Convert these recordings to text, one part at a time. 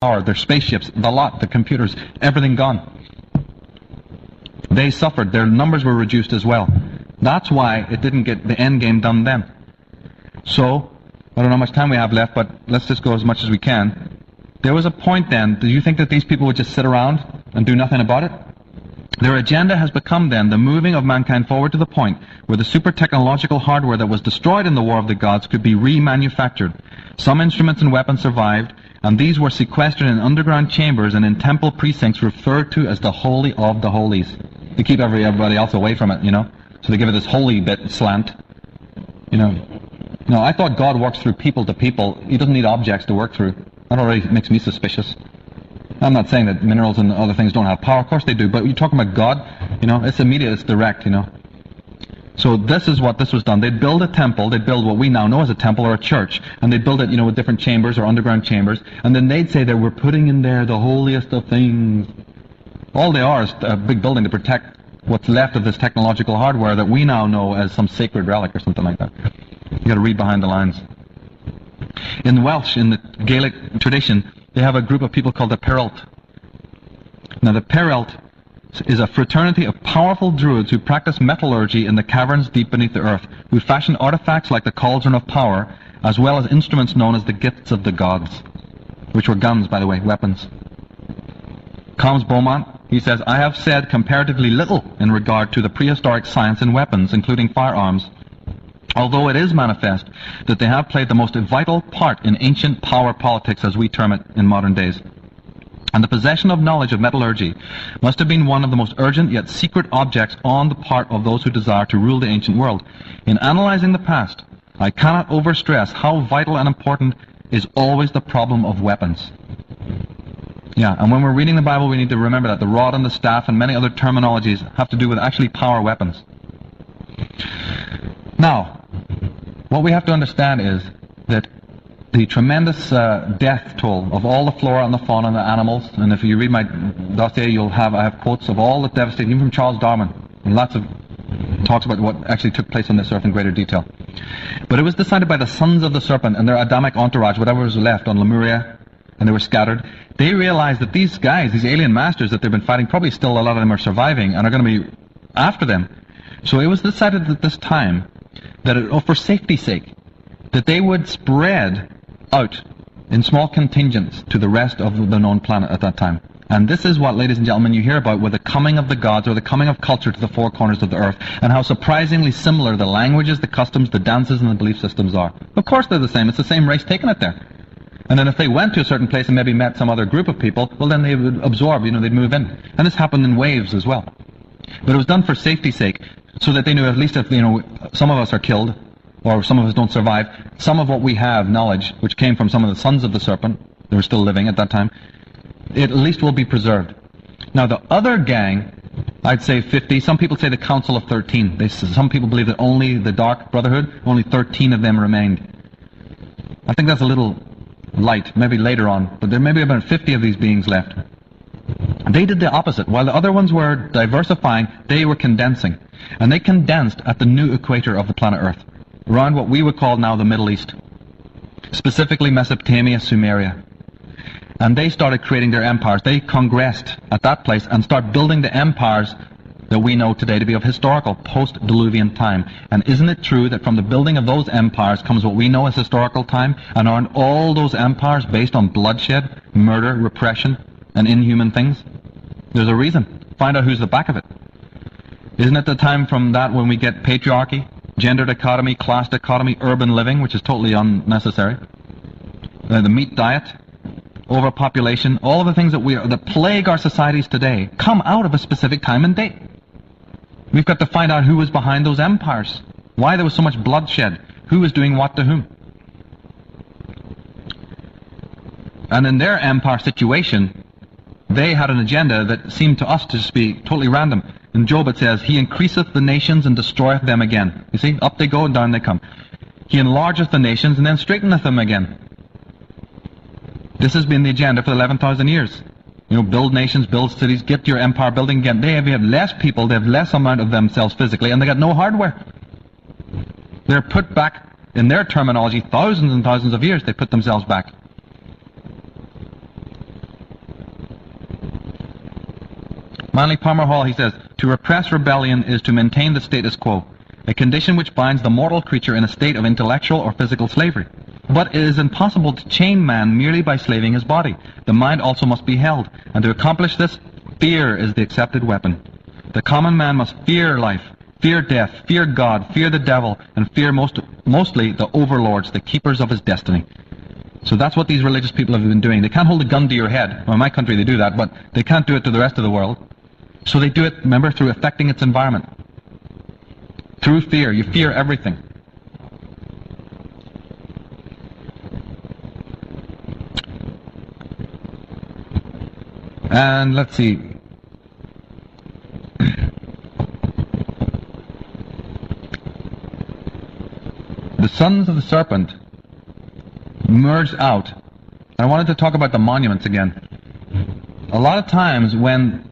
power, their spaceships, the lot, the computers, everything gone. They suffered. Their numbers were reduced as well. That's why it didn't get the end game done then. So, I don't know how much time we have left, but let's just go as much as we can. There was a point then. Do you think that these people would just sit around and do nothing about it? Their agenda has become then the moving of mankind forward to the point where the super technological hardware that was destroyed in the War of the Gods could be remanufactured. Some instruments and weapons survived, and these were sequestered in underground chambers and in temple precincts referred to as the Holy of the Holies. To keep everybody else away from it, So they give it this holy bit slant. No, I thought God works through people to people. He doesn't need objects to work through. That already makes me suspicious. I'm not saying that minerals and other things don't have power. Of course they do. But you're talking about God, it's immediate, it's direct, So this is what this was done. They'd build a temple. They'd build what we now know as a temple or a church. And they'd build it, with different chambers or underground chambers. And then they'd say that we're putting in there the holiest of things. All they are is a big building to protect what's left of this technological hardware that we now know as some sacred relic or something like that. You got to read behind the lines. In Welsh, in the Gaelic tradition, they have a group of people called the Perelt. Now the Perelt is a fraternity of powerful druids who practice metallurgy in the caverns deep beneath the earth, who fashion artifacts like the cauldron of power, as well as instruments known as the gifts of the gods, which were guns, by the way, weapons. Comes Beaumont, he says, I have said comparatively little in regard to the prehistoric science and weapons, including firearms, although it is manifest that they have played the most vital part in ancient power politics, as we term it in modern days. And the possession of knowledge of metallurgy must have been one of the most urgent yet secret objects on the part of those who desire to rule the ancient world. In analyzing the past, I cannot overstress how vital and important is always the problem of weapons. Yeah, and when we're reading the Bible, we need to remember that the rod and the staff and many other terminologies have to do with actually power weapons. Now, what we have to understand is that the tremendous death toll of all the flora and the fauna and the animals, and if you read my dossier, I have quotes of all the devastating, even from Charles Darwin, and lots of talks about what actually took place on this earth in greater detail. But it was decided by the sons of the serpent and their Adamic entourage, whatever was left on Lemuria, and they were scattered. They realized that these guys, these alien masters that they've been fighting, probably still a lot of them are surviving and are going to be after them. So it was decided at this time that, for safety's sake, that they would spread out in small contingents to the rest of the known planet at that time. And this is what, ladies and gentlemen, you hear about with the coming of the gods or the coming of culture to the four corners of the earth, and how surprisingly similar the languages, the customs, the dances, and the belief systems are. Of course they're the same. It's the same race taking it there. And then if they went to a certain place and maybe met some other group of people, well, then they would absorb, they'd move in. And this happened in waves as well. But it was done for safety's sake, so that they knew at least if, some of us are killed, or some of us don't survive, some of what we have, knowledge, which came from some of the sons of the serpent, they were still living at that time, it at least will be preserved. Now the other gang, I'd say 50, some people say the Council of 13. Some people believe that only the Dark Brotherhood, only 13 of them remained. I think that's a little light, maybe later on, but there may be about 50 of these beings left. They did the opposite. While the other ones were diversifying, they were condensing. And they condensed at the new equator of the planet Earth, around what we would call now the Middle East, specifically Mesopotamia, Sumeria. And they started creating their empires. They congressed at that place and started building the empires that we know today to be of historical post-Diluvian time. And isn't it true that from the building of those empires comes what we know as historical time? And aren't all those empires based on bloodshed, murder, repression, and inhuman things? There's a reason. Find out who's the back of it. Isn't it the time from that when we get patriarchy, gender dichotomy, class dichotomy, urban living, which is totally unnecessary, the meat diet, overpopulation, all of the things that plague our societies today come out of a specific time and date. We've got to find out who was behind those empires, why there was so much bloodshed, who was doing what to whom. And in their empire situation, they had an agenda that seemed to us to just be totally random. In Job it says, He increaseth the nations and destroyeth them again. You see, up they go and down they come. He enlargeth the nations and then straighteneth them again. This has been the agenda for 11,000 years. Build nations, build cities, get your empire building again. They have less people, they have less amount of themselves physically, and they got no hardware. They're put back, in their terminology, thousands and thousands of years they put themselves back. Manly Palmer Hall, he says, to repress rebellion is to maintain the status quo, a condition which binds the mortal creature in a state of intellectual or physical slavery. But it is impossible to chain man merely by slaving his body. The mind also must be held, and to accomplish this, fear is the accepted weapon. The common man must fear life, fear death, fear God, fear the devil, and fear mostly the overlords, the keepers of his destiny. So that's what these religious people have been doing. They can't hold a gun to your head. Well, in my country they do that, but they can't do it to the rest of the world. So they do it, remember, through affecting its environment. Through fear. You fear everything. And let's see. The sons of the serpent merged out. I wanted to talk about the monuments again. A lot of times when,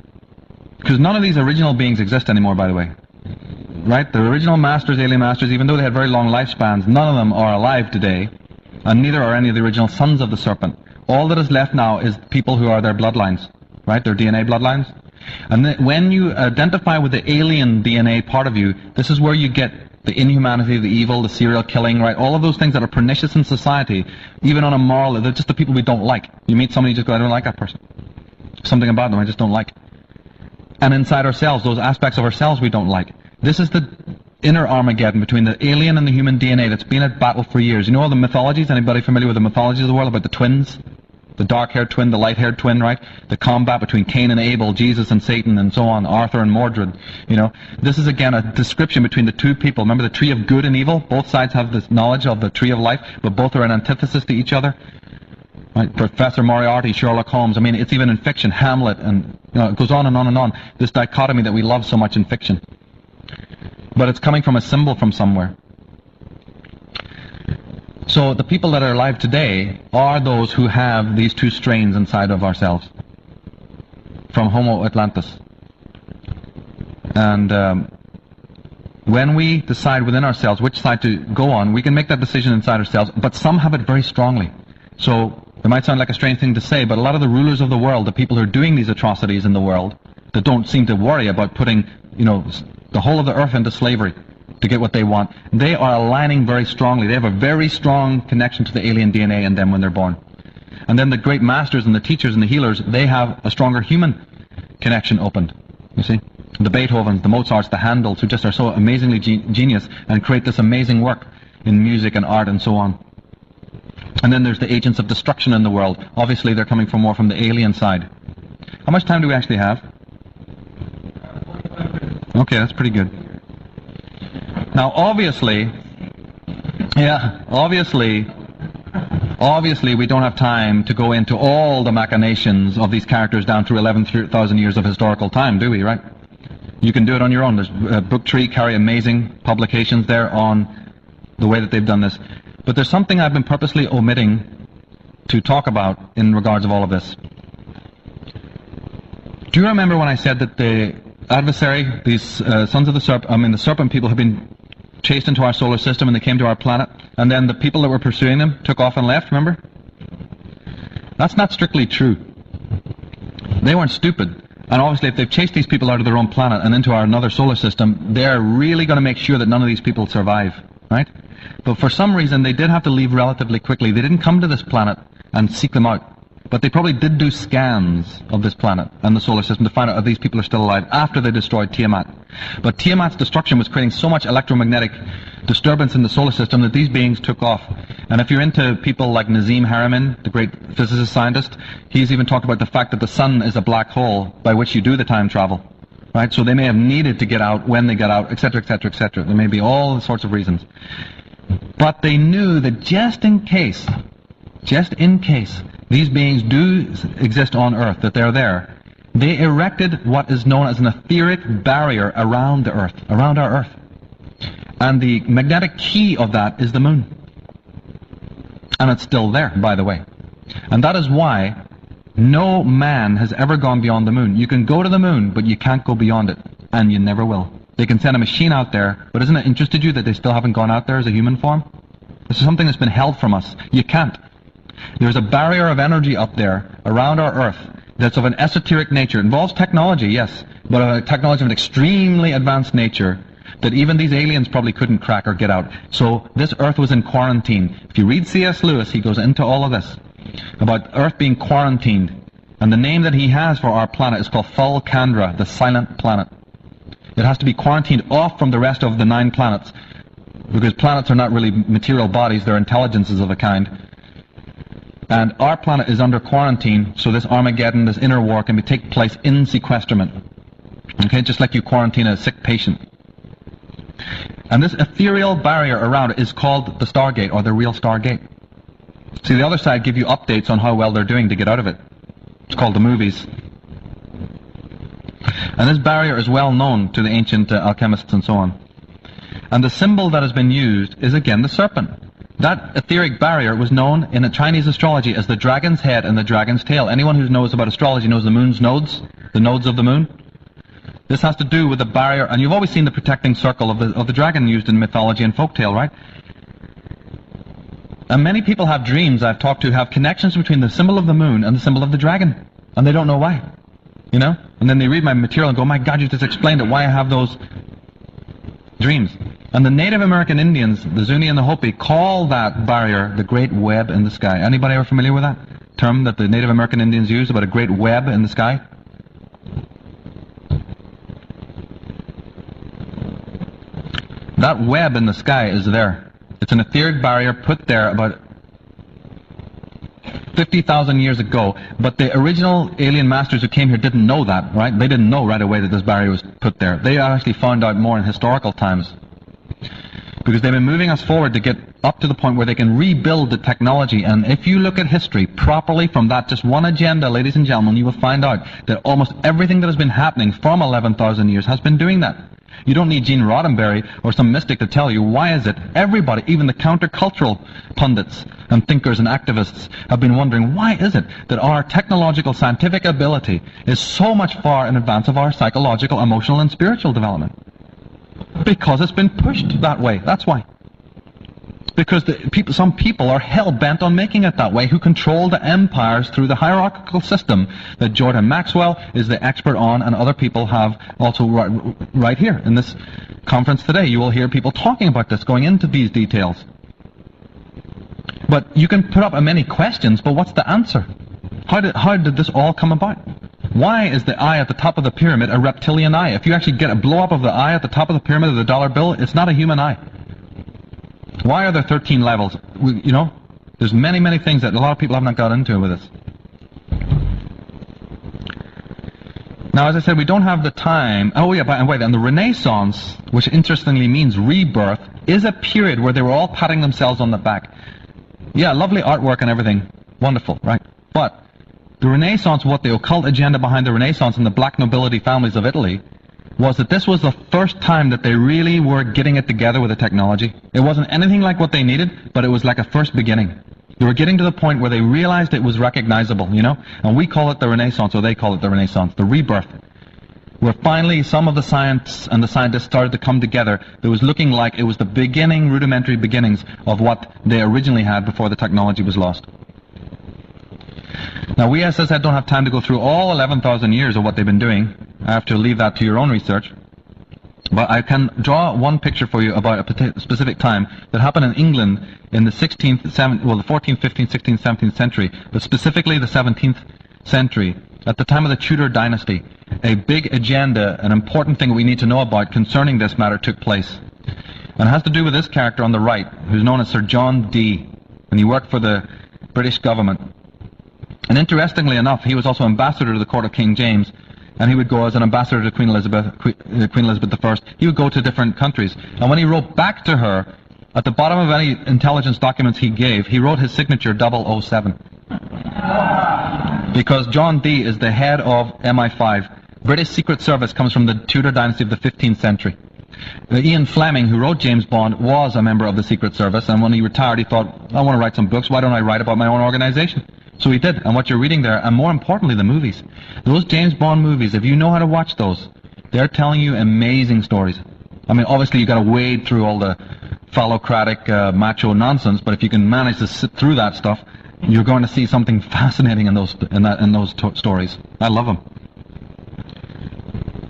because none of these original beings exist anymore, by the way. Right? The original masters, alien masters, even though they had very long lifespans, none of them are alive today, and neither are any of the original sons of the serpent. All that is left now is people who are their bloodlines, right? Their DNA bloodlines. And when you identify with the alien DNA part of you, this is where you get the inhumanity, the evil, the serial killing, right? All of those things that are pernicious in society, even on a moral, they're just the people we don't like. You meet somebody, you just go, I don't like that person. Something about them I just don't like. And inside ourselves, those aspects of ourselves we don't like. This is the inner Armageddon between the alien and the human DNA that's been at battle for years. You know all the mythologies? Anybody familiar with the mythologies of the world about the twins? The dark-haired twin, the light-haired twin, right? The combat between Cain and Abel, Jesus and Satan, and so on, Arthur and Mordred. You know, this is again a description between the two people. Remember the tree of good and evil? Both sides have this knowledge of the tree of life, but both are an antithesis to each other. Right? Professor Moriarty, Sherlock Holmes. I mean, it's even in fiction, Hamlet, and it goes on and on and on. This dichotomy that we love so much in fiction. But it's coming from a symbol from somewhere. So the people that are alive today are those who have these two strains inside of ourselves, from Homo Atlantis. And when we decide within ourselves which side to go on, we can make that decision inside ourselves, but some have it very strongly. So it might sound like a strange thing to say, but a lot of the rulers of the world, the people who are doing these atrocities in the world, that don't seem to worry about putting, the whole of the earth into slavery to get what they want, they are aligning very strongly. They have a very strong connection to the alien DNA in them when they're born. And then the great masters and the teachers and the healers, they have a stronger human connection opened. You see? The Beethovens, the Mozarts, the Handels, who just are so amazingly genius and create this amazing work in music and art and so on. And then there's the agents of destruction in the world. Obviously they're coming from more from the alien side. How much time do we actually have? Okay, that's pretty good. Now, obviously, we don't have time to go into all the machinations of these characters down through 11,000 years of historical time, do we, right? You can do it on your own. There's Booktree carry amazing publications there on the way that they've done this. But there's something I've been purposely omitting to talk about in regards of all of this. Do you remember when I said that the adversary, these sons of the serpent, the serpent people have been chased into our solar system and they came to our planet, and then the people that were pursuing them took off and left, remember? That's not strictly true. They weren't stupid. And obviously if they've chased these people out of their own planet and into our another solar system, they're really going to make sure that none of these people survive, right? But for some reason they did have to leave relatively quickly. They didn't come to this planet and seek them out. But they probably did do scans of this planet and the solar system to find out if these people are still alive after they destroyed Tiamat. But Tiamat's destruction was creating so much electromagnetic disturbance in the solar system that these beings took off. And if you're into people like Nazim Haramein, the great physicist scientist, he's even talked about the fact that the sun is a black hole by which you do the time travel. Right? So they may have needed to get out when they got out, etc., etc., etc. There may be all sorts of reasons. But they knew that just in case these beings do exist on Earth, that they're there, they erected what is known as an etheric barrier around the Earth, around our Earth. And the magnetic key of that is the moon. And it's still there, by the way. And that is why no man has ever gone beyond the moon. You can go to the moon, but you can't go beyond it. And you never will. They can send a machine out there, but isn't it interested you that they still haven't gone out there as a human form? This is something that's been held from us. You can't. There's a barrier of energy up there around our Earth that's of an esoteric nature. It involves technology, yes, but a technology of an extremely advanced nature that even these aliens probably couldn't crack or get out. So this Earth was in quarantine. If you read C.S. Lewis, he goes into all of this about Earth being quarantined. And the name that he has for our planet is called Fulcandra, the silent planet. It has to be quarantined off from the rest of the 9 planets, because planets are not really material bodies, they're intelligences of a kind. And our planet is under quarantine, so this Armageddon, this inner war, can take place in sequestrament. Okay, just like you quarantine a sick patient. And this ethereal barrier around it is called the Stargate, or the real Stargate. See, the other side give you updates on how well they're doing to get out of it. It's called the movies. And this barrier is well known to the ancient alchemists and so on. And the symbol that has been used is again the serpent. That etheric barrier was known in Chinese astrology as the dragon's head and the dragon's tail. Anyone who knows about astrology knows the moon's nodes, the nodes of the moon. This has to do with the barrier, and you've always seen the protecting circle of the dragon used in mythology and folktale, right? And many people have dreams I've talked to have connections between the symbol of the moon and the symbol of the dragon, and they don't know why, you know? And then they read my material and go, my God, you just explained it, why I have those dreams. And the Native American Indians, the Zuni and the Hopi, call that barrier the Great Web in the Sky. Anybody ever familiar with that term that the Native American Indians use about a great web in the sky? That web in the sky is there. It's an etheric barrier put there about 50,000 years ago, but the original alien masters who came here didn't know that, right? They didn't know right away that this barrier was put there. They actually found out more in historical times, because they've been moving us forward to get up to the point where they can rebuild the technology. And if you look at history properly from that just one agenda, ladies and gentlemen, you will find out that almost everything that has been happening from 11,000 years has been doing that. You don't need Gene Roddenberry or some mystic to tell you why is it. Everybody, even the countercultural pundits and thinkers and activists, have been wondering why is it that our technological scientific ability is so much far in advance of our psychological, emotional, and spiritual development. Because it's been pushed that way. That's why. Because some people are hell-bent on making it that way, who control the empires through the hierarchical system that Jordan Maxwell is the expert on, and other people have also right here in this conference today. You will hear people talking about this, going into these details. But you can put up many questions, but what's the answer? How did this all come about? Why is the eye at the top of the pyramid a reptilian eye? If you actually get a blow-up of the eye at the top of the pyramid of the dollar bill, it's not a human eye. Why are there 13 levels? You know, there's many, many things that a lot of people have not got into with this. Now, as I said, we don't have the time. Oh, yeah, by the way, and the Renaissance, which interestingly means rebirth, is a period where they were all patting themselves on the back. Yeah, lovely artwork and everything. Wonderful, right? But the Renaissance, what the occult agenda behind the Renaissance and the black nobility families of Italy was that this was the first time that they really were getting it together with the technology. It wasn't anything like what they needed, but it was like a first beginning. They were getting to the point where they realized it was recognizable, you know? And we call it the Renaissance, or they call it the Renaissance, the rebirth. Where finally some of the science and the scientists started to come together. It was looking like it was the beginning, rudimentary beginnings of what they originally had before the technology was lost. Now, we, as I said, don't have time to go through all 11,000 years of what they've been doing. I have to leave that to your own research. But I can draw one picture for you about a specific time that happened in England in the 14th, 15th, 16th, 17th century, but specifically the 17th century, at the time of the Tudor dynasty. A big agenda, an important thing we need to know about concerning this matter took place. And it has to do with this character on the right, who's known as Sir John Dee, and he worked for the British government. And interestingly enough, he was also ambassador to the court of King James, and he would go as an ambassador to Queen Elizabeth I. He would go to different countries. And when he wrote back to her, at the bottom of any intelligence documents he gave, he wrote his signature 007. Because John Dee is the head of MI5. British Secret Service comes from the Tudor dynasty of the 15th century. Ian Fleming, who wrote James Bond, was a member of the Secret Service, and when he retired he thought, I want to write some books, why don't I write about my own organization? So he did, and what you're reading there, and more importantly, the movies. Those James Bond movies, if you know how to watch those, they're telling you amazing stories. I mean, obviously you've got to wade through all the phallocratic, macho nonsense, but if you can manage to sit through that stuff, you're going to see something fascinating in those stories. I love them.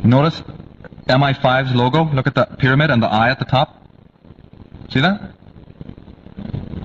Notice MI5's logo. Look at the pyramid and the eye at the top. See that?